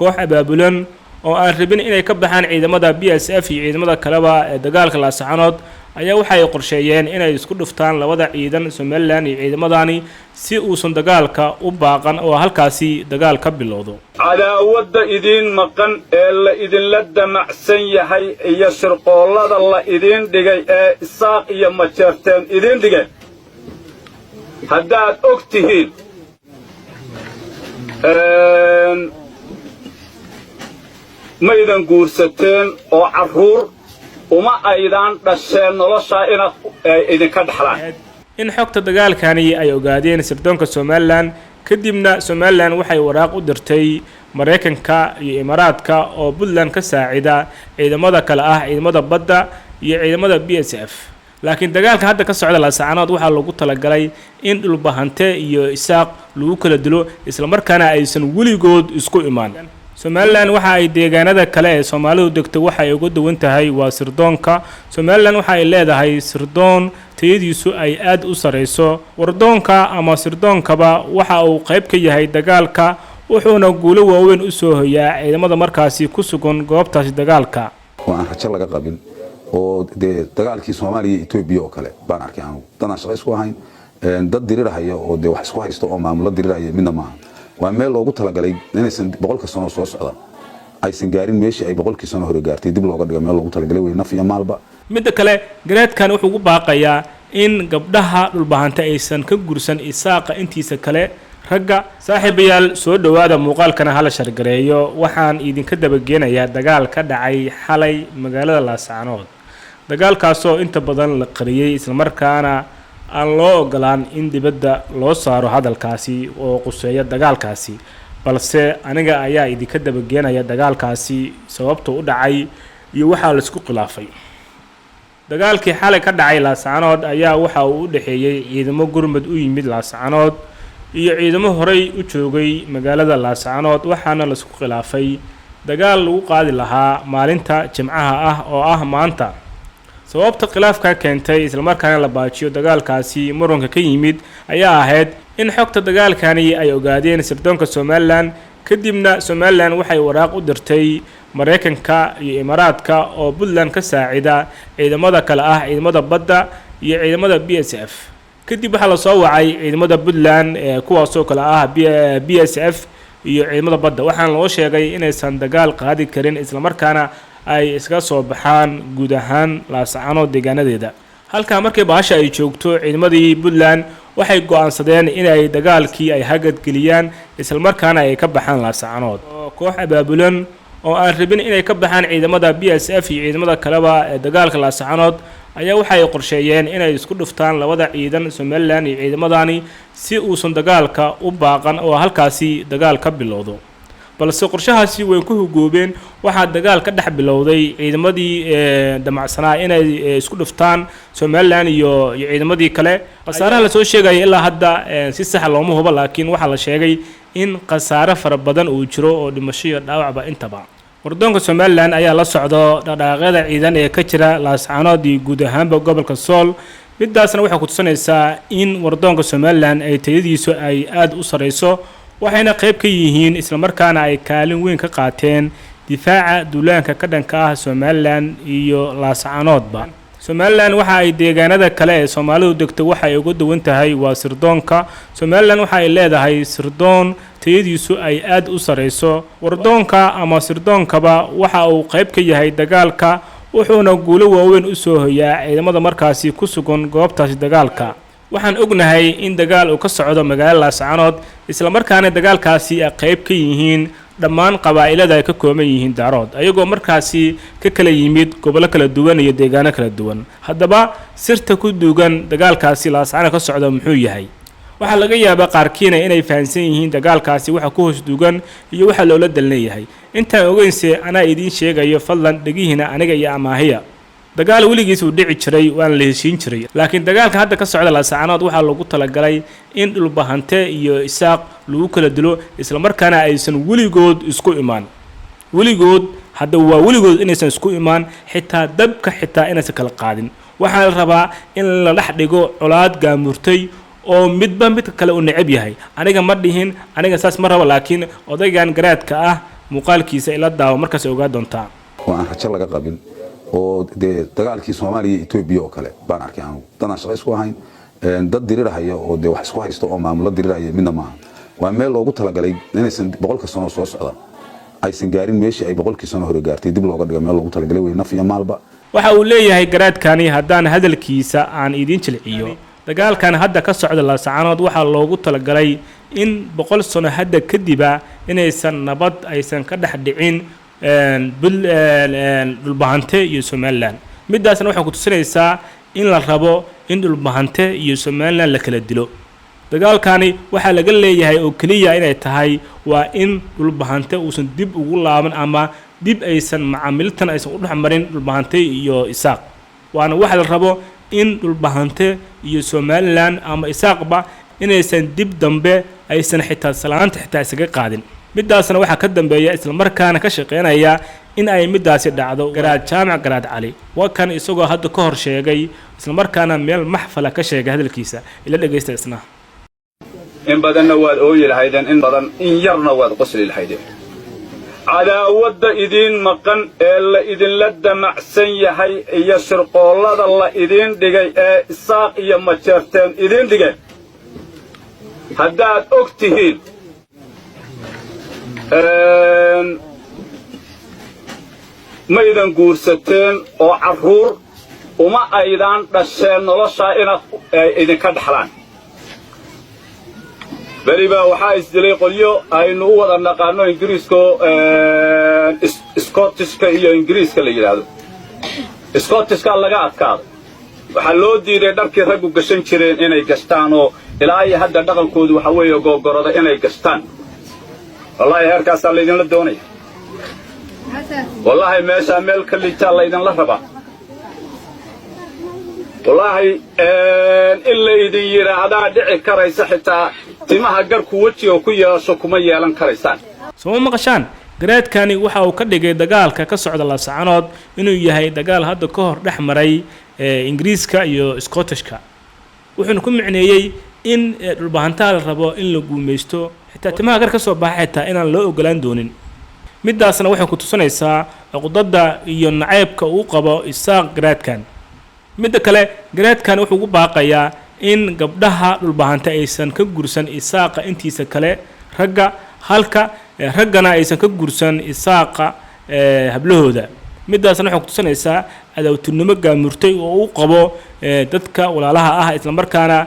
koox abaabulan oo aan rabin inay ka baxaan ciidamada BSF iyo ciidamada kaleba ee dagaalka Laascaanood ayaa waxa ay qorsheeyeen inay isku dhuftaan labada ciidan Somaliland iyo ciidamadani si uusan dagaalka u baaqan oo halkaasi dagaal ka bilowdo. cadaawada idin maqan ee la idin la damacsan yahay iyo shirqoolada la idin dhigay ee isaaq iyo majeerteen idin dhigay haddaad ogtihiin maydan guursateen oo caruur uma aydan dhasheen nolosha inaad idinka dhaxlaan in xogta dagaalkani ay ogaadeen sirdoonka Somaliland kadibna Somaliland waxay waraaq u dirtay Mareykanka iyo Imaaraadka oo Puntland ka saacida ciidamada kale ah ciidamada badda iyo ciidamada BSF laakiin dagaalka hadda ka socda Laascaanood waxa lagu talagalay in dhulbahante iyo isaaq lagu kala dilo isla markaana aysan weligood isku imaan. Somaliland waxa ay deegaanada kale ee Soomaalidu degto waxa ay ugu duwan tahay waa sirdoonka. Somaliland waxa ay leedahay sirdoon tayadiisu ay aad u sareyso. Wardoonka ama sirdoonkaba waxa uu qayb ka yahay dagaalka wuxuuna guulo waaweyn u soo hoyaa ciidamada markaasi ku sugan goobtaasi dagaalka. waan rajo laga qabin oo dagaalkii Soomaaliya iyo Itoobiya oo kale baan arkay aan dadana shaqo isku ahayn dad dirirahaya oo wax isku haysto oo maamulada dirirahaya midna maaha waa meel loogu talagalay inaysan boqolka sano soo socda aysan gaarin meeshii ay boqolkii sano hore gaartay dib looga dhigo meel loogu talagalay way naf iyo maalba midda kale garaadkan wuxuu ugu baaqayaa in gabdhaha dhulbahanta aysan ka gursan isaaqa intiisa kale ragga saaxiibayaal soo dhawaada muuqaalkana hala shargareeyo waxaan idinka dabageenayaa dagaal ka dhacay xalay magaalada Laascaanood dagaalkaasoo inta badan la qariyay isla markaana aan loo ogolaan in dibadda loo saaro hadalkaasi oo quseeya dagaalkaasi balse aniga ayaa idinka dabageenaya dagaalkaasi sababta u dhacay iyo waxa la isku khilaafay. dagaalkii xalay ka dhacay Laascaanood ayaa waxa uu u dhaxeeyay ciidamo gurmad u yimid Laascaanood iyo ciidamo horey u joogay magaalada Laascaanood waxaana la isku khilaafay dagaal lagu qaadi lahaa maalinta Jimcaha ah oo ah maanta sababta khilaafka keentay isla markaana la baajiyo dagaalkaasi muranka ka yimid ayaa ahayd in xogta dagaalkani ay ogaadeen sirdoonka Somaliland kadibna Somaliland waxay waraaq u dirtay Mareykanka iyo Imaaraadka oo Puntland ka saacida ciidamada kale ah ciidamada badda iyo ciidamada BSF kadib waxa la soo wacay ciidamada Puntland kuwaas oo kale ah BSF iyo ciidamada badda waxaan loo sheegay inaysan dagaal qaadi karin isla markaana ay iska soo baxaan guud ahaan Laascaanood deegaanadeeda halka markii baasha ay joogto ciidamadii Puntland waxay go'aansadeen in ay dagaalkii ay hagad geliyaan isla markaana ay ka baxaan Laascaanood koox abaabulan oo aan rabin inay ka baxaan ciidamada BSF iyo ciidamada kaleba ee dagaalka Laascaanood ayaa waxa ay qorsheeyeen inay isku dhuftaan labada ciidan Somaliland iyo ciidamadani si uusan dagaalka u baaqan oo halkaasi dagaal ka bilowdo balse qorshahaasi way ku hugoobeen waxa dagaal ka dhex bilowday ciidamadii damacsanaa inay isku dhuftaan Somaliland iyo ciidamadii kale qasaaraha la soo sheegay ilaa hadda si sax looma hubo laakiin waxa la sheegay in qasaare fara badan uu jiro oo dhimasho iyo dhaawacba intaba wardoonka Somaliland ayaa la socdo dhaqdhaqaaqyada ciidan ee ka jira Laascaanood iyo guud ahaanba gobolka Sool midaasna waxay ku tusinaysaa in wardoonka Somaliland ay tayadiisu ay aad u sareyso waxayna qayb ka yihiin isla markaana ay kaalin weyn ka qaateen difaaca duulaanka ka dhanka ah Somaliland iyo Laascaanoodba. Somaliland waxa ay deegaanada kale ee Soomaalidu degto waxa ay ugu duwan tahay waa sirdoonka. Somaliland waxa ay leedahay sirdoon tayadiisu ay aad u sareyso. Wardoonka ama sirdoonkaba waxa uu qayb ka yahay dagaalka wuxuuna guulo waaweyn u soo hoyaa ciidamada markaasi ku sugan goobtaasi dagaalka. waxaan ognahay in dagaal uu ka socdo magaalada Laascaanood isla markaana dagaalkaasi ay qayb ka yihiin dhammaan qabaa'ilada ay ka kooban yihiin daarood ayagoo markaasi ka kala yimid gobolo kala duwan iyo deegaano kala duwan haddaba sirta ku duugan dagaalkaasi Laascaanood ka socdo muxuu yahay waxa laga yaabaa qaarkiina inay fahansan yihiin dagaalkaasi waxa ku hoos duugan iyo waxa loola dalneeyahay inta ogeynse ana idin sheegayo fadlan dhagihiina aniga iyo amaahiya dagaal weligiis uu dhici jiray waan la heshiin jiray laakiin dagaalka hadda ka socda Laascaanood waxa lagu talagalay in dhulbahante iyo isaaq lagu kala dilo isla markaana aysan weligood isku imaan weligood hadda waa weligood inaysan isku imaan xitaa dabka xitaa inaysan kala qaadin waxa la rabaa in la dhex dhigo colaad gaamurtay oo midba mid kale u neceb yahay aniga ma dhihin aniga saas ma rabo laakiin odaygan garaadka ah muuqaalkiisa ila daawo markaas ogaa doontaa oo aan rajo laga qabin oo dagaalkii Soomaaliya iyo Itoobiya oo kale baan arkay anigu dadaan shaqo isku ahayn dad dirirahaya oo wax isku haysto oo maamulo dirirahaya midna maaha waa meel loogu talagalay inaysan boqolka sano soo socda aysan gaarin meeshii ay boqolkii sano hore gaartay dib looga dhigo meel loogu talagalay way naf iyo maalba waxa uu leeyahay garaadkani haddaan hadalkiisa aan idin jilciyo dagaalkan hadda ka socda Laascaanood waxa loogu talagalay in 100 sano hadda kadiba inaysan nabad aysan ka dhex dhicin dhulbahante iyo Somaliland midaasna waxa ku tusinaysaa in la rabo in dhulbahante iyo Somaliland la kala dilo dagaalkani waxa laga leeyahay oo kaliya inay tahay waa in dhulbahante uusan dib ugu laaban ama dib aysan macaamiltan aysan u dhaxmarin dhulbahante iyo Isaaq waana waxa la rabo in dhulbahante iyo Somaliland ama Isaaqba inaysan dib dambe aysan xitaa salaanta xitaa isaga qaadin midaasna waxa ka dambeeya isla markaana ka shaqeynaya in ay midaasi dhacdo garaad jaamac garaad cali waa kan isagoo hadda ka hor sheegay isla markaana meel maxfala ka sheegay hadalkiisa ila dhageysta isna in badanna waad ooyi lahaydeen in badan in yarna waad qosli lahaydeen cadaawadda idin maqan ee la idinla damacsan yahay iyo shirqoollada la idin dhigay ee Isaaq iyo majeerteen idin dhigay haddaad og tihiin maydan guursateen oo carruur uma aydan dhasheen noloshaa inaad idinka dhaxlaan beriba waxaa isdilay qolyo aynu u wada naqaano ingiriiska Scottishka iyo ingiriiska la yiraahdo Scottishka laga adkaado waxa loo diiday dharkii raggu gashan jireen inay gastaan oo ilaa ay hadda dhaqankoodu waxa weeye googorada inay gastaan wallahi heerkaas la idin la doonay wallahi meesha meel kaliita la idin la raba wallahi illa idin yiraahdaa dhici karaysa xitaa timaha garku wajiga ku yeesho kuma yeelan karaysaan soo maqashaan garaadkani waxa uu ka dhigay dagaalka ka socda Laascaanood inuu yahay dagaal hadda ka hor dhaxmaray Ingiriiska iyo Scottishka wuxuu ku micneeyay in dhulbahantaa la rabo in la guumeysto xitaa timaha gar ka soo baxay xitaa inaan loo ogolaan doonin midaasna waxay ku tusinaysaa qudada iyo nacaybka uu qabo Isaaq garaadkan midda kale garaadkan wuxuu ugu baaqayaa in gabdhaha dhulbahante aysan ka gursan Isaaqa intiisa kale ragga halka raggana aysan ka gursan Isaaqa hablahooda midaasna waxay ku tusinaysaa adawtinimo gaamurtay oo uu qabo dadka walaalaha ah isla markaana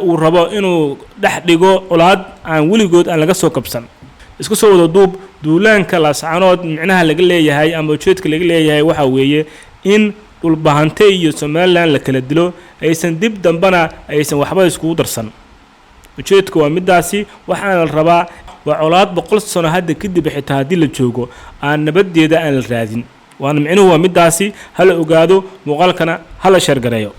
uu rabo inuu dhex dhigo colaad aan weligood aan laga soo kabsan isku soo wada duub duulaanka Laascaanood micnaha laga leeyahay ama ujeedka laga leeyahay waxa weeye in dhulbahante iyo Somaliland la kala dilo aysan dib dambana aysan waxba isku darsan ujeedku waa midaasi waxaan la rabaa waa colaad 100 sano hadda kadib xitaa hadii la joogo aan nabadeeda aan la raadin waana micnuhu waa midaasi hala ogaado muuqaalkana hala share gareeyo